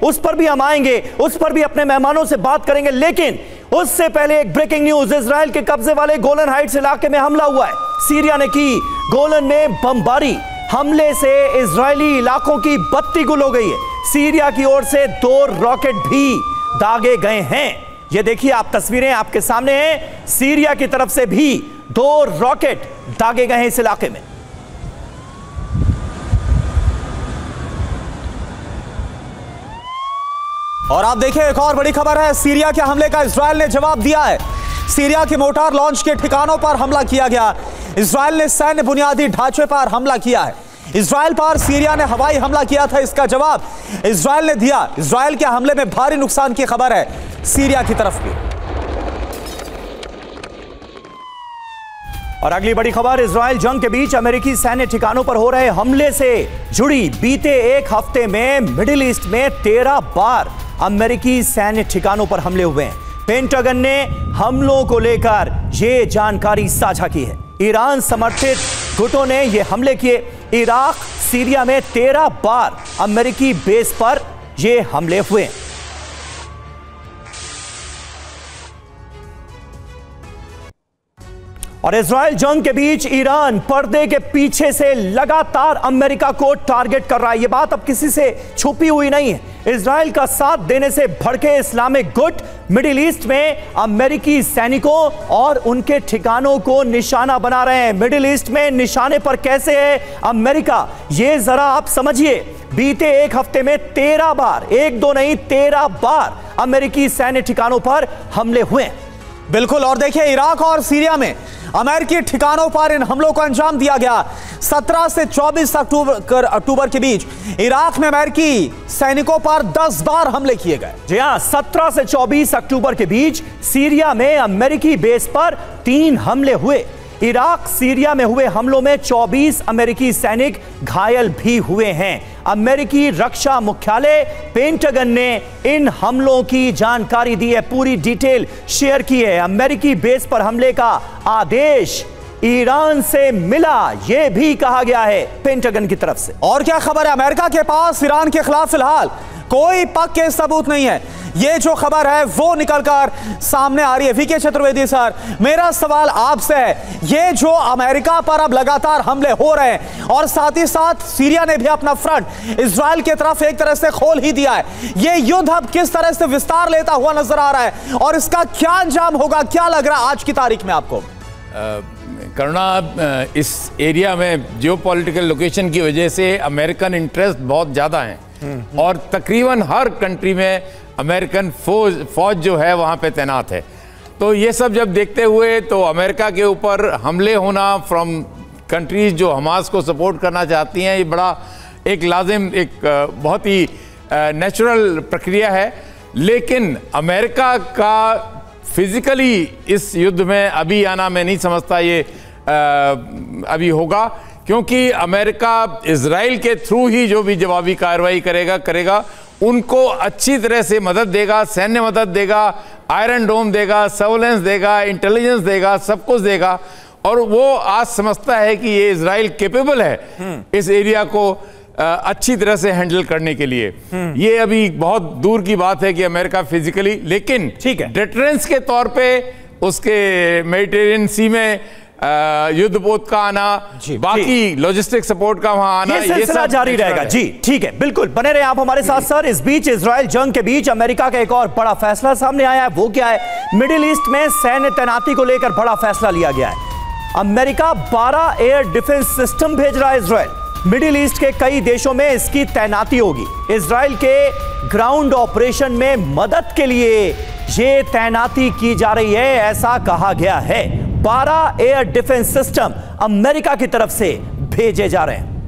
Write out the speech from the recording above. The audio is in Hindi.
उस पर भी हम आएंगे, उस पर भी अपने मेहमानों से बात करेंगे। लेकिन उससे पहले एक ब्रेकिंग न्यूज, इजराइल के कब्जे वाले गोलन हाइट्स इलाके में हमला हुआ है। सीरिया ने की गोलन में बमबारी। हमले से इजरायली इलाकों की बत्ती गुल हो गई है। सीरिया की ओर से 2 रॉकेट भी दागे गए हैं। ये देखिए, आप तस्वीरें आपके सामने हैं। सीरिया की तरफ से भी 2 रॉकेट दागे गए हैं इस इलाके में। और आप देखिए, एक और बड़ी खबर है। सीरिया के हमले का इजराइल ने जवाब दिया है। सीरिया के मोटार लॉन्च के ठिकानों पर हमला किया गया। इजराइल ने सैन्य बुनियादी ढांचे पर हमला किया है। इजराइल पर सीरिया ने हवाई हमला किया था, इसका जवाब इजराइल ने दिया। इजराइल के हमले में भारी नुकसान की खबर है सीरिया की तरफ की। और अगली बड़ी खबर, इजराइल जंग के बीच अमेरिकी सैन्य ठिकानों पर हो रहे हमले से जुड़ी। बीते एक हफ्ते में मिडिल ईस्ट में 13 बार अमेरिकी सैन्य ठिकानों पर हमले हुए हैं। पेंटागन ने हमलों को लेकर यह जानकारी साझा की है। ईरान समर्थित गुटों ने यह हमले किए। इराक, सीरिया में 13 बार अमेरिकी बेस पर यह हमले हुए। और इजराइल जंग के बीच ईरान पर्दे के पीछे से लगातार अमेरिका को टारगेट कर रहा है। यह बात अब किसी से छुपी हुई नहीं है। इजराइल का साथ देने से भड़के इस्लामिक गुट मिडिल ईस्ट में अमेरिकी सैनिकों और उनके ठिकानों को निशाना बना रहे हैं। मिडिल ईस्ट में निशाने पर कैसे है अमेरिका, यह जरा आप समझिए। बीते एक हफ्ते में 13 बार, 1-2 नहीं 13 बार अमेरिकी सैन्य ठिकानों पर हमले हुए हैं। बिल्कुल। और देखिए, इराक और सीरिया में अमेरिकी ठिकानों पर इन हमलों को अंजाम दिया गया। 17 से 24 अक्टूबर के बीच इराक में अमेरिकी सैनिकों पर 10 बार हमले किए गए। जी हां, 17 से 24 अक्टूबर के बीच सीरिया में अमेरिकी बेस पर 3 हमले हुए। इराक, सीरिया में हुए हमलों में 24 अमेरिकी सैनिक घायल भी हुए हैं। अमेरिकी रक्षा मुख्यालय पेंटागन ने इन हमलों की जानकारी दी है, पूरी डिटेल शेयर की है। अमेरिकी बेस पर हमले का आदेश ईरान से मिला, यह भी कहा गया है पेंटागन की तरफ से। और क्या खबर है, अमेरिका के पास ईरान के खिलाफ फिलहाल कोई पक्के सबूत नहीं है। यह जो खबर है वो निकलकर सामने आ रही है। वीके चतुर्वेदी सर, मेरा सवाल आपसे है, ये जो अमेरिका पर अब लगातार हमले हो रहे हैं और साथ ही साथ सीरिया ने भी अपना फ्रंट इजराइल की तरफ एक तरह से खोल ही दिया है, ये युद्ध अब किस तरह से विस्तार लेता हुआ नजर आ रहा है और इसका क्या अंजाम होगा, क्या लग रहा है आज की तारीख में आपको? करुणा, इस एरिया में जियोपॉलिटिकल लोकेशन की वजह से अमेरिकन इंटरेस्ट बहुत ज़्यादा हैं और तकरीबन हर कंट्री में अमेरिकन फौज जो है वहाँ पे तैनात है। तो ये सब जब देखते हुए तो अमेरिका के ऊपर हमले होना फ्रॉम कंट्रीज जो हमास को सपोर्ट करना चाहती हैं, ये बड़ा एक लाजिम, एक बहुत ही नेचुरल प्रक्रिया है। लेकिन अमेरिका का फिजिकली इस युद्ध में अभी आना मैं नहीं समझता ये अभी होगा, क्योंकि अमेरिका इजराइल के थ्रू ही जो भी जवाबी कार्रवाई करेगा उनको अच्छी तरह से मदद देगा, सैन्य मदद देगा, आयरन डोम देगा, सर्वेलेंस देगा, इंटेलिजेंस देगा, सब कुछ देगा। और वो आज समझता है कि ये इजराइल कैपेबल है इस एरिया को अच्छी तरह से हैंडल करने के लिए। ये अभी बहुत दूर की बात है कि अमेरिका फिजिकली, लेकिन ठीक है, डिटरेंस के तौर पे उसके मेडिटेरियन सी में युद्धपोत का आना, बाकी लॉजिस्टिक सपोर्ट का वहां आना, ये सिलसिला जारी रहेगा। जी ठीक है, बिल्कुल बने रहे आप हमारे साथ सर। इस बीच इजराइल जंग के बीच अमेरिका का एक और बड़ा फैसला सामने आया है। वो क्या है? मिडिल ईस्ट में सैन्य तैनाती को लेकर बड़ा फैसला लिया गया है। अमेरिका 12 एयर डिफेंस सिस्टम भेज रहा है इजराइल। मिडिल ईस्ट के कई देशों में इसकी तैनाती होगी। इजराइल के ग्राउंड ऑपरेशन में मदद के लिए ये तैनाती की जा रही है, ऐसा कहा गया है। 12 एयर डिफेंस सिस्टम अमेरिका की तरफ से भेजे जा रहे हैं।